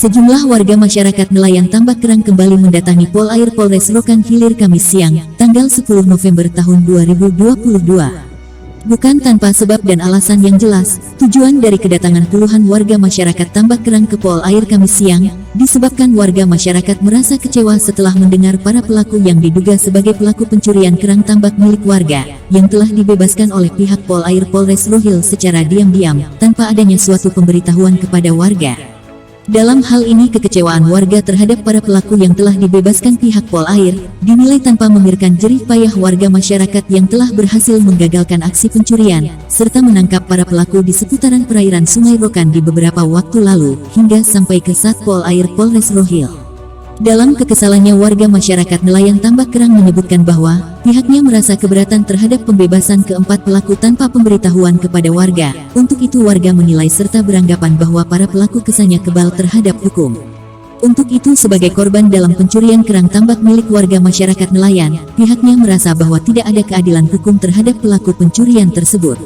Sejumlah warga masyarakat nelayan Tambak Kerang kembali mendatangi Pol Air Polres Rokan Hilir Kamis siang, tanggal 10 November tahun 2022. Bukan tanpa sebab dan alasan yang jelas, tujuan dari kedatangan puluhan warga masyarakat Tambak Kerang ke Pol Air Kamis siang, disebabkan warga masyarakat merasa kecewa setelah mendengar para pelaku yang diduga sebagai pelaku pencurian kerang tambak milik warga, yang telah dibebaskan oleh pihak Pol Air Polres Rohil secara diam-diam, tanpa adanya suatu pemberitahuan kepada warga. Dalam hal ini kekecewaan warga terhadap para pelaku yang telah dibebaskan pihak Pol Air, dinilai tanpa memberikan jerih payah warga masyarakat yang telah berhasil menggagalkan aksi pencurian, serta menangkap para pelaku di seputaran perairan Sungai Rokan di beberapa waktu lalu, hingga sampai ke Satpol Air Polres Rohil. Dalam kekesalannya warga masyarakat nelayan Tambak Kerang menyebutkan bahwa, pihaknya merasa keberatan terhadap pembebasan keempat pelaku tanpa pemberitahuan kepada warga. Untuk itu warga menilai serta beranggapan bahwa para pelaku kesannya kebal terhadap hukum. Untuk itu sebagai korban dalam pencurian kerang tambak milik warga masyarakat nelayan, pihaknya merasa bahwa tidak ada keadilan hukum terhadap pelaku pencurian tersebut.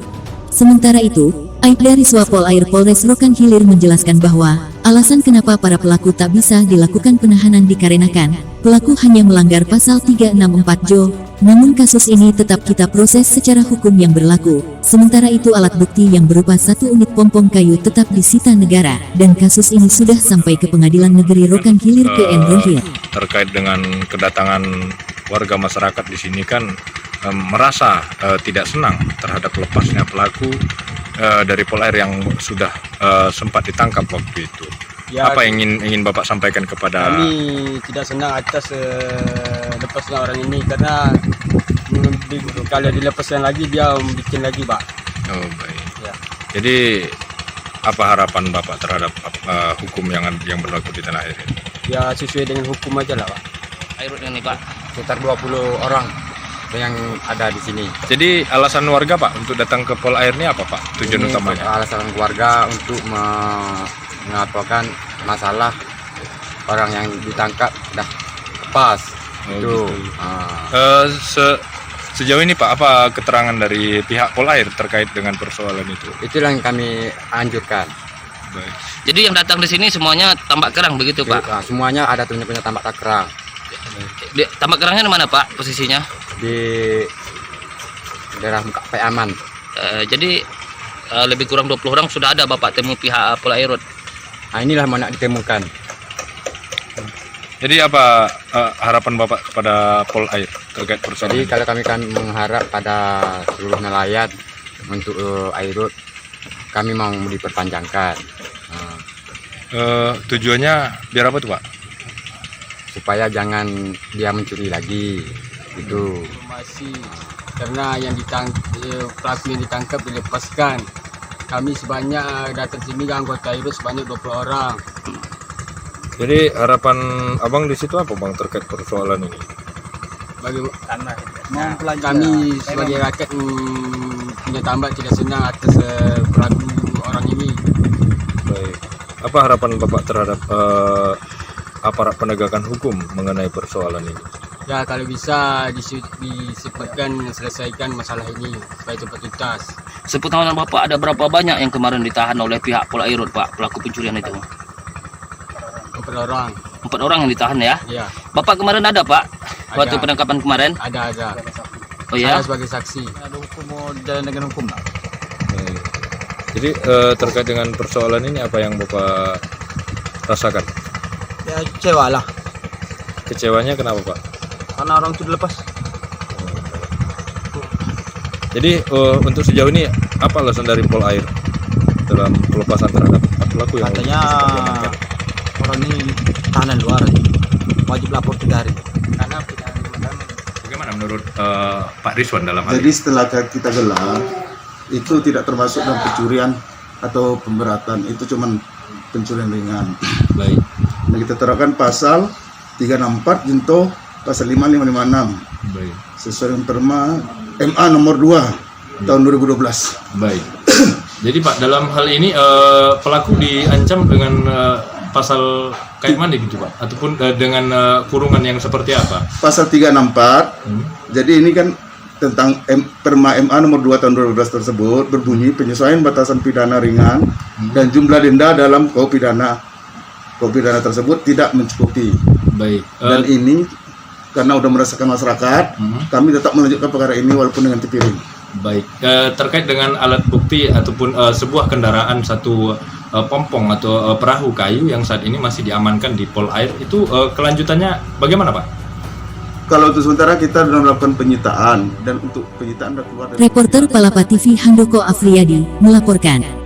Sementara itu, Aibda Riswa Pol Air Polres Rokan Hilir menjelaskan bahwa, alasan kenapa para pelaku tak bisa dilakukan penahanan dikarenakan, pelaku hanya melanggar pasal 364 Jo, namun kasus ini tetap kita proses secara hukum yang berlaku. Sementara itu alat bukti yang berupa 1 unit pompong kayu tetap disita negara, dan kasus ini sudah sampai ke Pengadilan Negeri Rokan Hilir PN Rohil. Terkait dengan kedatangan warga masyarakat di sini kan merasa tidak senang terhadap lepasnya pelaku dari Pol Air yang sudah sempat ditangkap waktu itu. Ya, apa yang ingin Bapak sampaikan kepada kami? Tidak senang atas lepasnya orang ini karena kalau dilepaskan lagi dia bikin lagi, Pak. Oh baik. Ya. Jadi apa harapan Bapak terhadap hukum yang berlaku di tanah air ini? Ya sesuai dengan hukum aja lah, Pak. Air ini Pak, sekitar 20 orang yang ada di sini. Jadi alasan warga Pak untuk datang ke Pol Air ini apa Pak? Tujuan Ini utamanya? alasan warga untuk melaporkan masalah orang yang ditangkap dah lepas. Oh, gitu. Sejauh ini Pak, apa keterangan dari pihak Pol Air terkait dengan persoalan itu? Itulah yang kami anjurkan. Baik. jadi yang datang di sini semuanya tambak kerang begitu Pak? Nah, semuanya ada punya tambak kerang. Tambak kerangnya di mana Pak posisinya? Di daerah Pak Aman. Jadi lebih kurang 20 orang sudah ada Bapak temu pihak Pol Air. Nah, inilah mau nak ditemukan. Jadi apa harapan Bapak kepada Pol Air terkait persoalan? Jadi ini? kalau kami mengharap pada seluruh nelayan untuk Airut, kami mau diperpanjangkan. Tujuannya biar apa tuh Pak? Supaya jangan dia mencuri lagi gitu. Informasi karena pelaku yang ditangkap dilepaskan. Kami sebanyak datang sini anggota Airut sebanyak 20 orang. Jadi harapan Abang di situ apa Bang terkait persoalan ini? Kami sebagai rakyat punya tambak tidak senang atas pelaku orang ini. Baik. Apa harapan Bapak terhadap aparat penegakan hukum mengenai persoalan ini? Ya kalau bisa disempatkan selesaikan masalah ini supaya cepat tuntas. Sepengetahuan Bapak ada berapa banyak yang kemarin ditahan oleh pihak Pol Air Pak pelaku pencurian itu? 4 orang. 4 orang yang ditahan ya? Ya. Bapak kemarin ada Pak? Waktu Ada. penangkapan kemarin? Ada. Oh ya? Saya sebagai saksi. Ada hukum jalan dengan hukum lah. Baik. Jadi terkait dengan persoalan ini apa yang Bapak rasakan? Ya kecewa lah. Kecewanya kenapa Pak? Karena orang itu dilepas. Jadi untuk sejauh ini apa alasan dari Pol Air dalam pelepasan terhadap pelaku yang Katanya orang ini tahanan luar, wajib lapor 3 hari. Karena Bagaimana menurut Pak Rizwan dalam hal Jadi ini? setelah kita gelar, itu tidak termasuk dalam pencurian atau pemberatan, itu cuman pencurian ringan. Baik. Nah, kita terapkan pasal 364 junto pasal 5556 Baik. sesuai dengan Perma MA nomor 2 tahun 2012. Baik. Jadi Pak dalam hal ini pelaku diancam dengan pasal kayak mana gitu Pak? Ataupun dengan kurungan yang seperti apa? Pasal 364. Jadi ini kan tentang Perma MA nomor 2 tahun 2012 tersebut berbunyi penyesuaian batasan pidana ringan dan jumlah denda dalam KUH pidana. Kok pidana tersebut tidak mencukupi. Baik. Dan ini karena udah merasakan masyarakat, kami tetap melanjutkan perkara ini walaupun dengan tipiring. Baik. Terkait dengan alat bukti ataupun sebuah kendaraan satu pompong atau perahu kayu yang saat ini masih diamankan di Pol Air, itu kelanjutannya bagaimana, Pak? Kalau untuk sementara kita sudah melakukan penyitaan dan untuk penyitaan sudah keluar dari Reporter Palapa TV Handoko Afriyadi melaporkan.